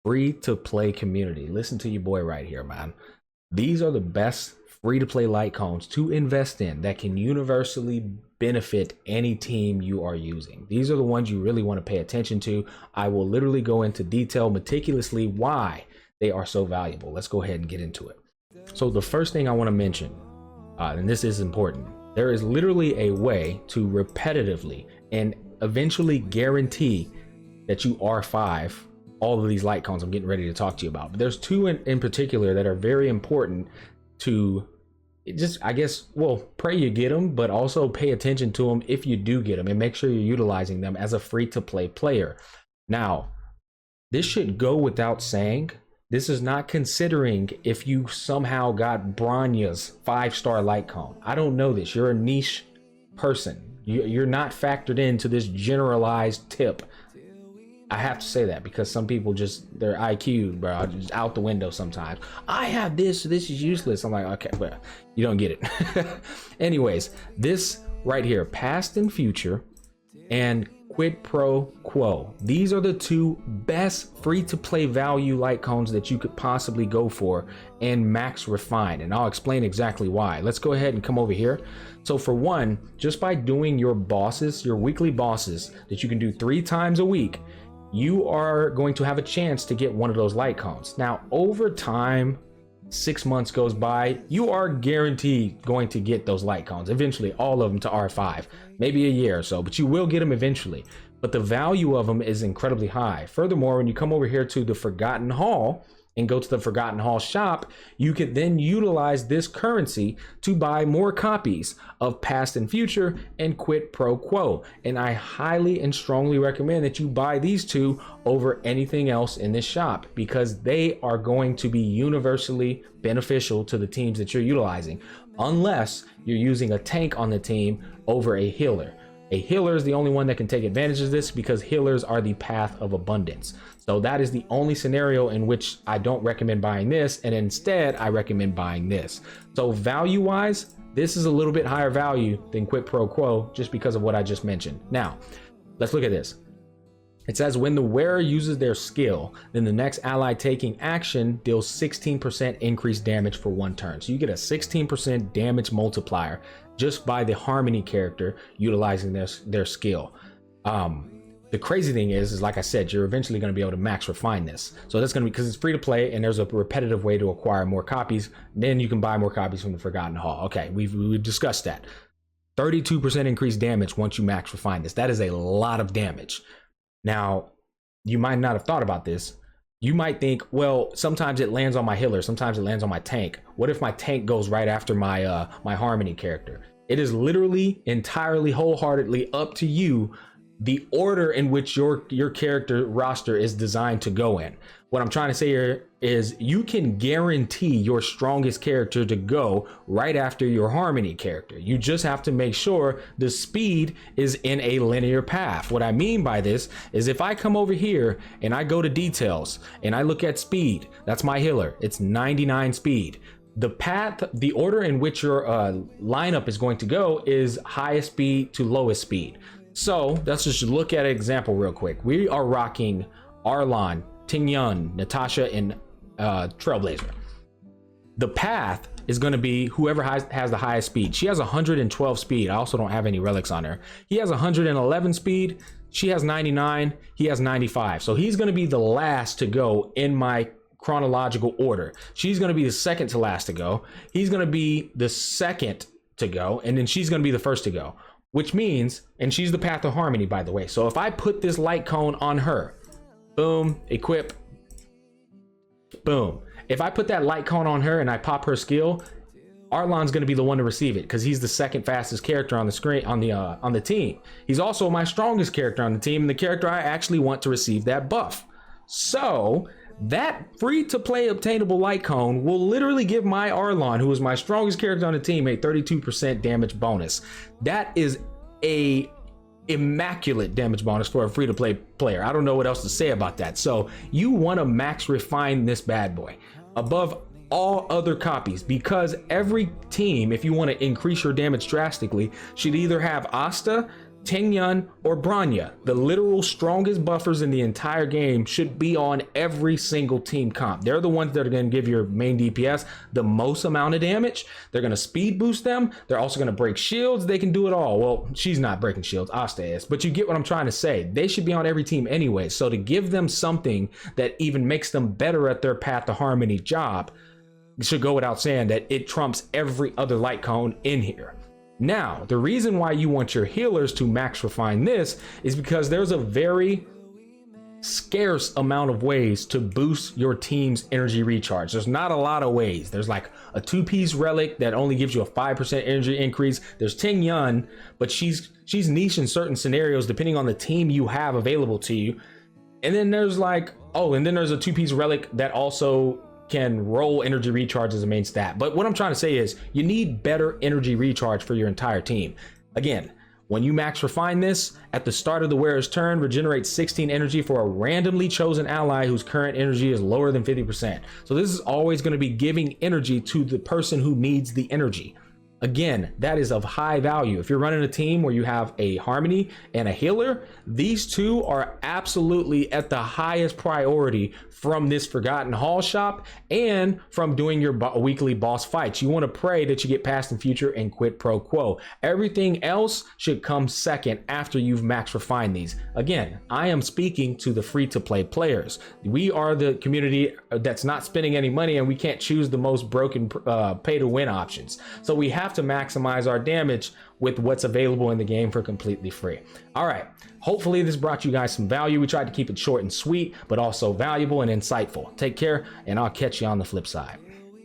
free-to-play community. Listen to your boy right here, man. These are the best free-to-play light cones to invest in that can universally benefit any team you are using. These are the ones you really want to pay attention to. I will literally go into detail meticulously why they are so valuable. Let's go ahead and get into it. So the first thing I want to mention, and this is important, there is literally a way to repetitively and eventually guarantee that you R5 all of these light cones I'm getting ready to talk to you about. But there's two in particular that are very important to just, I guess, well, pray you get them, but also pay attention to them if you do get them, and make sure you're utilizing them as a free-to-play player. Now, this should go without saying. This is not considering if you somehow got Bronya's 5-star light cone. I don't know this. You're a niche person. You're not factored into this generalized tip. I have to say that because some people just, their IQ, bro, just out the window sometimes. I have this, so this is useless. I'm like, okay, well, you don't get it. Anyways, this right here, past and future and quid pro quo. These are the two best free-to-play value light cones that you could possibly go for and max refine. And I'll explain exactly why. Let's go ahead and come over here. So for one, just by doing your bosses, your weekly bosses that you can do 3 times a week, you are going to have a chance to get one of those light cones. Now, over time, 6 months goes by, you are guaranteed going to get those light cones, eventually all of them to R5, maybe a year or so, but you will get them eventually. But the value of them is incredibly high. Furthermore, when you come over here to the Forgotten Hall and go to the Forgotten Hall shop, you can then utilize this currency to buy more copies of Past and Future and Quid Pro Quo. And I highly and strongly recommend that you buy these two over anything else in this shop, because they are going to be universally beneficial to the teams that you're utilizing, unless you're using a tank on the team over a healer. A healer is the only one that can take advantage of this, because healers are the path of abundance. So that is the only scenario in which I don't recommend buying this, and instead I recommend buying this. So value wise, this is a little bit higher value than Quid Pro Quo just because of what I just mentioned. Now, let's look at this. It says when the wearer uses their skill, then the next ally taking action deals 16% increased damage for 1 turn. So you get a 16% damage multiplier just by the Harmony character utilizing their skill. The crazy thing is like I said, you're eventually going to be able to max refine this. So that's going to be, because it's free to play and there's a repetitive way to acquire more copies. Then you can buy more copies from the Forgotten Hall. Okay, we've discussed that. 32% increased damage once you max refine this. That is a lot of damage. Now, you might not have thought about this. You might think, well, sometimes it lands on my healer, sometimes it lands on my tank. What if my tank goes right after my my Harmony character? It is literally entirely wholeheartedly up to you the order in which your character roster is designed to go in. What I'm trying to say here is you can guarantee your strongest character to go right after your Harmony character. You just have to make sure the speed is in a linear path. What I mean by this is if I come over here and I go to details and I look at speed, that's my healer. It's 99 speed. The path, the order in which your lineup is going to go is highest speed to lowest speed. So let's just look at an example real quick. We are rocking Arlon, Tingyun, Natasha, and Trailblazer. The path is going to be whoever has the highest speed. She has 112 speed. I also don't have any relics on her. He has 111 speed. She has 99. He has 95. So he's going to be the last to go in my chronological order. She's going to be the second to last to go. He's going to be the second to go. And then she's going to be the first to go. Which means, and she's the path of Harmony, by the way. So if I put this light cone on her, boom, equip, boom. If I put that light cone on her and I pop her skill, Arlon's going to be the one to receive it because he's the second fastest character on the screen on the team. He's also my strongest character on the team and the character I actually want to receive that buff. So that free to play obtainable light cone will literally give my Arlon, who is my strongest character on the team, a 32% damage bonus. That is a immaculate damage bonus for a free to play player. I don't know what else to say about that. So you want to max refine this bad boy above all other copies, because every team, if you want to increase your damage drastically, should either have Asta, Tingyun or Branya, the literal strongest buffers in the entire game, should be on every single team comp. They're the ones that are going to give your main DPS the most amount of damage. They're going to speed boost them. They're also going to break shields. They can do it all. Well, she's not breaking shields, Asta is, but you get what I'm trying to say. They should be on every team anyway. So to give them something that even makes them better at their Path to Harmony job, it should go without saying that it trumps every other light cone in here. Now, the reason why you want your healers to max refine this is because there's a very scarce amount of ways to boost your team's energy recharge. There's not a lot of ways. There's like a 2-piece relic that only gives you a 5% energy increase. There's Ting Yun, but she's niche in certain scenarios depending on the team you have available to you. And then there's like, and then there's a 2-piece relic that also can roll energy recharge as a main stat. But what I'm trying to say is you need better energy recharge for your entire team. Again, when you max refine this, at the start of the wearer's turn, regenerate 16 energy for a randomly chosen ally whose current energy is lower than 50%. So this is always going to be giving energy to the person who needs the energy. Again, that is of high value. If you're running a team where you have a Harmony and a healer, these two are absolutely at the highest priority from this Forgotten Hall shop and from doing your weekly boss fights. You want to pray that you get past in future and quit pro quo. Everything else should come second after you've max refined these. Again, I am speaking to the free to play players. We are the community that's not spending any money, and we can't choose the most broken pay to win options. So we have to maximize our damage with what's available in the game for completely free. All right, hopefully this brought you guys some value. We tried to keep it short and sweet, but also valuable and insightful. Take care, and I'll catch you on the flip side.